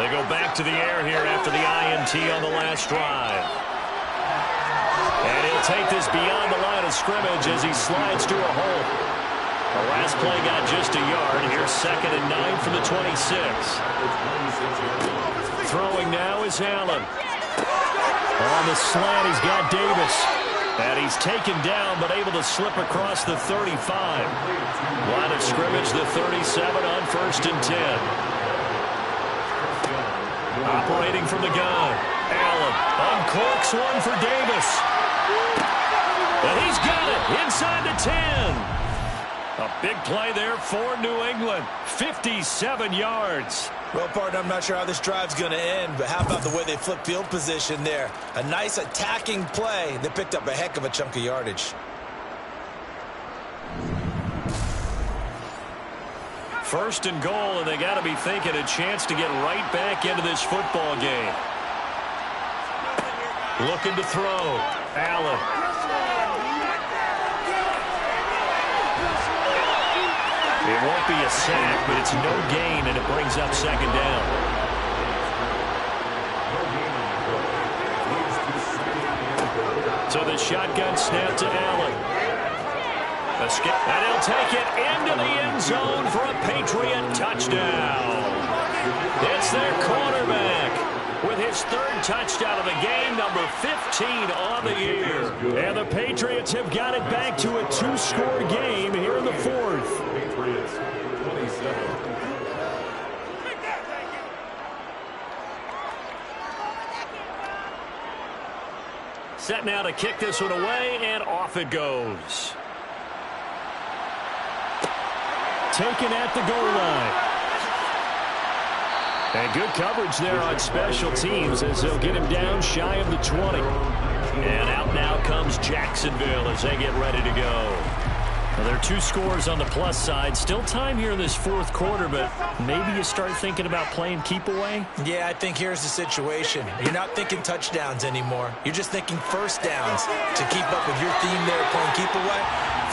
They go back to the air here after the INT on the last drive. And he'll take this beyond the line of scrimmage as he slides to a hole. The last play got just a yard. Here's 2nd and 9 from the 26. Throwing now is Allen. On the slant, he's got Davis. And he's taken down, but able to slip across the 35. Line of scrimmage, the 37 on 1st and 10. Operating from the gun. Allen uncorks one for Davis. And he's got it inside the 10. A big play there for New England. 57 yards. Well, partner, I'm not sure how this drive's going to end, but how about the way they flip field position there? A nice attacking play. They picked up a heck of a chunk of yardage. First and goal, and they got to be thinking a chance to get right back into this football game. Looking to throw. Allen. It won't be a sack, but it's no gain, and it brings up 2nd down. So the shotgun snap to Allen. And he'll take it into the end zone for a Patriot touchdown. It's their quarterback with his 3rd touchdown of the game, number 15 on the year. And the Patriots have got it back to a 2-score game here in the 4th. Patriots 27. Set now to kick this one away, and off it goes. Taken at the goal line. And good coverage there on special teams as they'll get him down shy of the 20. And out now comes Jacksonville as they get ready to go. Well, there are 2 scores on the plus side. Still time here in this 4th quarter, but maybe you start thinking about playing keep away? Yeah, I think here's the situation. You're not thinking touchdowns anymore. You're just thinking first downs. To keep up with your theme there playing keep away,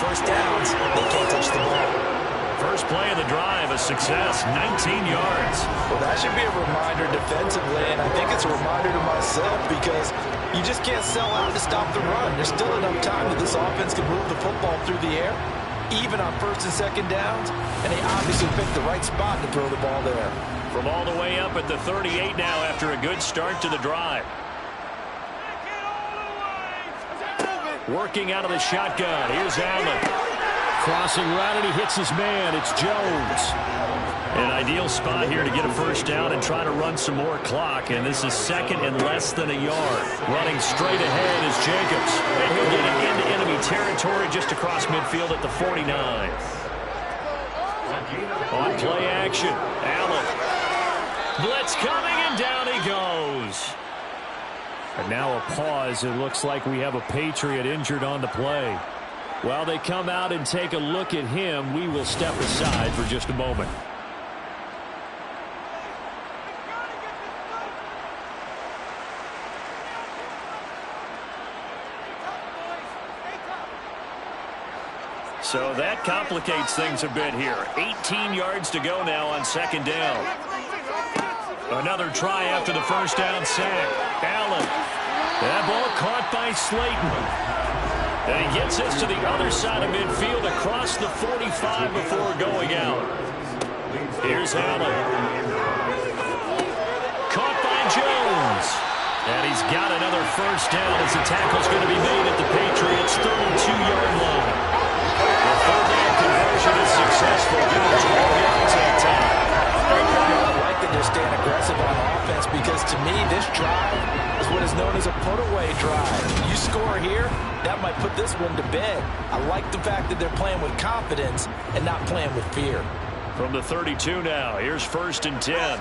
first downs, they can't touch the ball. First play of the drive, a success, 19 yards. Well, that should be a reminder defensively, and I think it's a reminder to myself because you just can't sell out to stop the run. There's still enough time that this offense can move the football through the air, even on 1st and 2nd downs, and they obviously picked the right spot to throw the ball there. From all the way up at the 38 now after a good start to the drive. Working out of the shotgun, here's Allen. Crossing right, and he hits his man. It's Jones. An ideal spot here to get a first down and try to run some more clock. And this is 2nd and less than a yard. Running straight ahead is Jacobs. And he'll get it into enemy territory just across midfield at the 49. On play action, Allen. Blitz coming, and down he goes. And now a pause. It looks like we have a Patriot injured on the play. While they come out and take a look at him, we will step aside for just a moment. So that complicates things a bit here. 18 yards to go now on 2nd down. Another try after the first down sack. Allen. That ball caught by Slayton. And he gets us to the other side of midfield across the 45 before going out. Here's Allen. Caught by Jones. And he's got another first down as the tackle's going to be made at the Patriots' 32-yard line. The 3rd down conversion is successful. Given 12 yards that time. I like that they're staying aggressive on offense because to me this drive is what is known as a put-away drive. You score here, that might put this one to bed. I like the fact that they're playing with confidence and not playing with fear. From the 32 now, here's 1st and 10.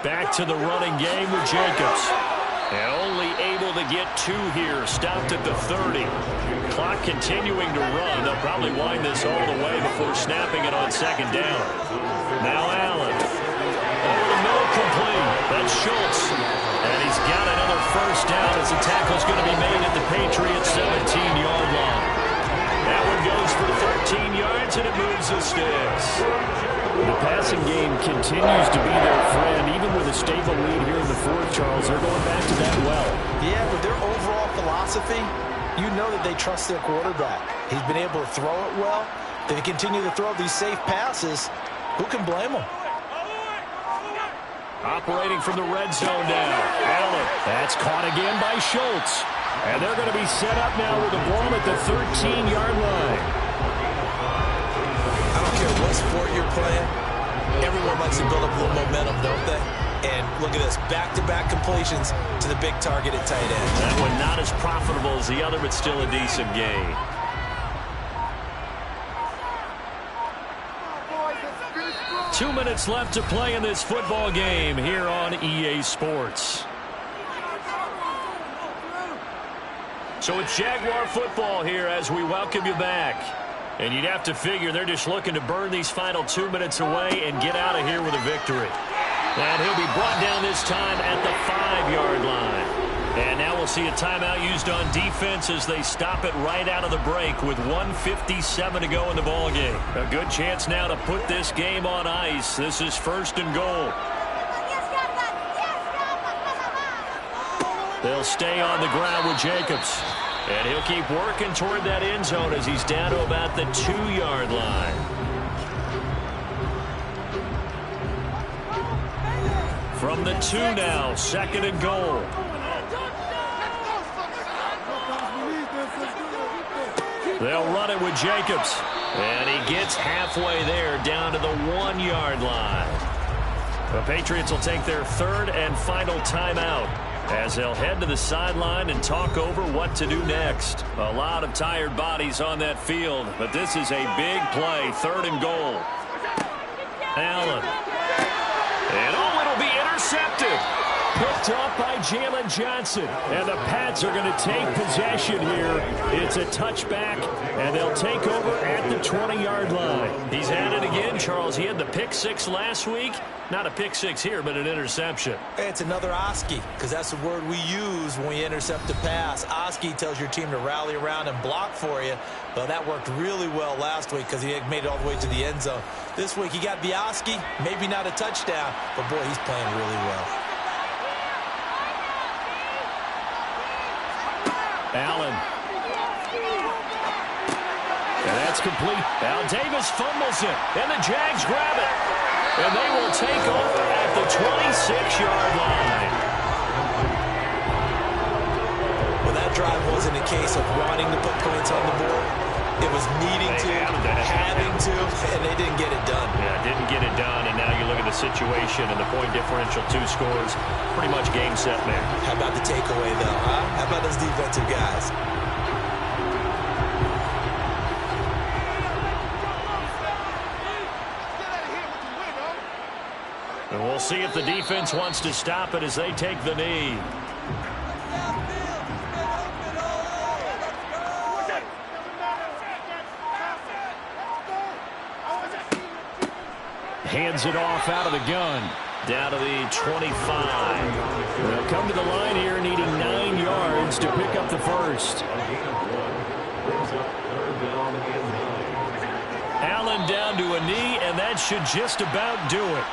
Back to the running game with Jacobs. And only able to get 2 here. Stopped at the 30. Clock continuing to run. They'll probably wind this all the way before snapping it on second down. Now Allen. Over the middle, complete. That's Schultz. And he's got another first down as the tackle's going to be made at the Patriots' 17-yard line. That one goes for 13 yards, and it moves the sticks. The passing game continues to be their friend. Even with a stable lead here in the fourth, Charles, they're going back to that well. Yeah, with their overall philosophy, you know that they trust their quarterback. He's been able to throw it well. They continue to throw these safe passes. Who can blame them? Operating from the red zone now. Allen. That's caught again by Schultz. And they're going to be set up now with the ball at the 13-yard line. I don't care what sport you're playing. Everyone likes to build up a little momentum, don't they? And look at this, back-to-back completions to the big target at tight end. That one not as profitable as the other, but still a decent gain. Two minutes left to play in this football game here on EA Sports. So it's Jaguar football here as we welcome you back. And you'd have to figure they're just looking to burn these final 2 minutes away and get out of here with a victory. And he'll be brought down this time at the 5-yard line. And now we'll see a timeout used on defense as they stop it right out of the break with 1:57 to go in the ballgame. A good chance now to put this game on ice. This is 1st and goal. They'll stay on the ground with Jacobs. And he'll keep working toward that end zone as he's down to about the 2-yard line. From the 2 now, 2nd and goal. They'll run it with Jacobs. And he gets halfway there down to the 1-yard line. The Patriots will take their 3rd and final timeout as they'll head to the sideline and talk over what to do next. A lot of tired bodies on that field, but this is a big play. 3rd and goal. Allen. And it'll be intercepted. Picked up by Jalen Johnson. And the Pats are going to take possession here. It's a touchback, and they'll take over at the 20-yard line. He's at it again, Charles. He had the pick 6 last week. Not a pick 6 here, but an interception. It's another Oski, because that's the word we use when we intercept a pass. Oski tells your team to rally around and block for you. Well, that worked really well last week because he made it all the way to the end zone. This week he got the Oski, maybe not a touchdown, but boy, he's playing really well. Allen. And that's complete. Al Davis fumbles it, and the Jags grab it. And they will take over at the 26-yard line. Well, that drive wasn't a case of wanting to put points on the board. It was needing to, having to, and they didn't get it done. Yeah, didn't get it done, and now you look at the situation and the point differential, 2 scores, pretty much game, set, man. How about the takeaway, though, huh? How about those defensive guys? And we'll see if the defense wants to stop it as they take the knee. Hands it off out of the gun. Down to the 25. They'll come to the line here needing 9 yards to pick up the first. Allen down to a knee, and that should just about do it.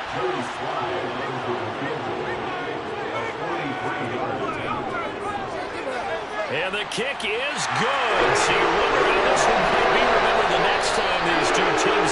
And the kick is good. So you wonder how this one might be remembered the next time these two teams